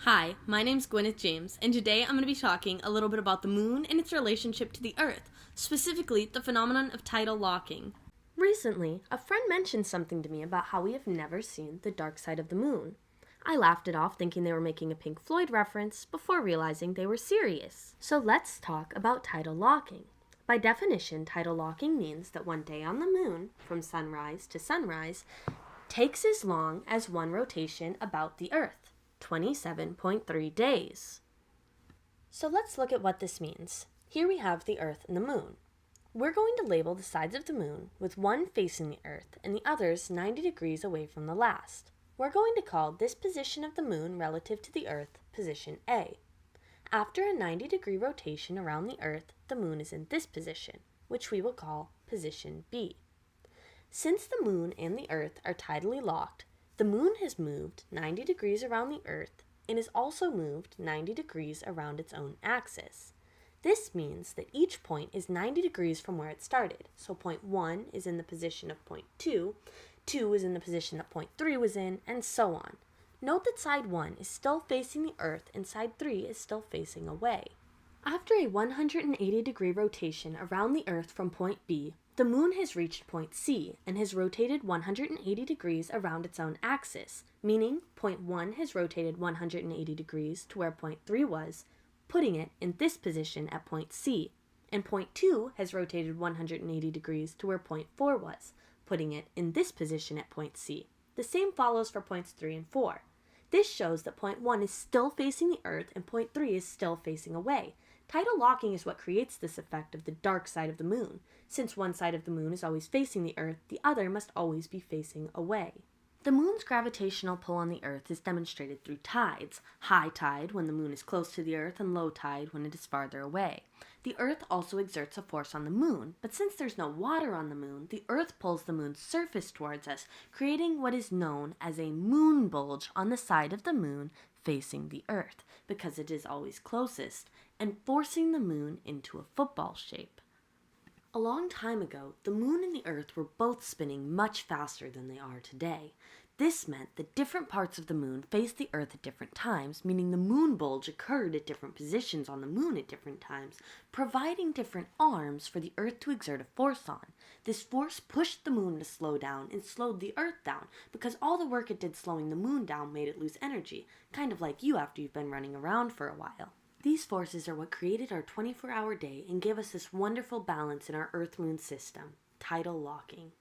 Hi, my name's Gwyneth James, and today I'm going to be talking a little bit about the moon and its relationship to the Earth, specifically the phenomenon of tidal locking. Recently, a friend mentioned something to me about how we have never seen the dark side of the moon. I laughed it off thinking they were making a Pink Floyd reference before realizing they were serious. So let's talk about tidal locking. By definition, tidal locking means that one day on the moon, from sunrise to sunrise, takes as long as one rotation about the Earth, 27.3 days. So let's look at what this means. Here we have the Earth and the moon. We're going to label the sides of the moon with one facing the Earth and the others 90 degrees away from the last. We're going to call this position of the moon relative to the Earth position A. After a 90-degree rotation around the Earth, the moon is in this position, which we will call position B. Since the moon and the Earth are tidally locked, the moon has moved 90 degrees around the Earth and has also moved 90 degrees around its own axis. This means that each point is 90 degrees from where it started. So point 1 is in the position of point 2, 2 is in the position that point 3 was in, and so on. Note that side 1 is still facing the Earth and side 3 is still facing away. After a 180-degree rotation around the Earth from point B, the moon has reached point C and has rotated 180 degrees around its own axis, meaning point 1 has rotated 180 degrees to where point 3 was, putting it in this position at point C, and point 2 has rotated 180 degrees to where point 4 was, putting it in this position at point C. The same follows for points 3 and 4. This shows that point 1 is still facing the Earth and point 3 is still facing away. Tidal locking is what creates this effect of the dark side of the moon. Since one side of the moon is always facing the Earth, the other must always be facing away. The moon's gravitational pull on the Earth is demonstrated through tides: high tide when the moon is close to the Earth and low tide when it is farther away. The Earth also exerts a force on the moon, but since there's no water on the moon, the Earth pulls the moon's surface towards us, creating what is known as a moon bulge on the side of the moon facing the Earth, because it is always closest, and forcing the moon into a football shape. A long time ago, the moon and the Earth were both spinning much faster than they are today. This meant that different parts of the moon faced the Earth at different times, meaning the moon bulge occurred at different positions on the moon at different times, providing different arms for the Earth to exert a force on. This force pushed the moon to slow down and slowed the Earth down, because all the work it did slowing the moon down made it lose energy, kind of like you after you've been running around for a while. These forces are what created our 24-hour day and gave us this wonderful balance in our Earth-Moon system, tidal locking.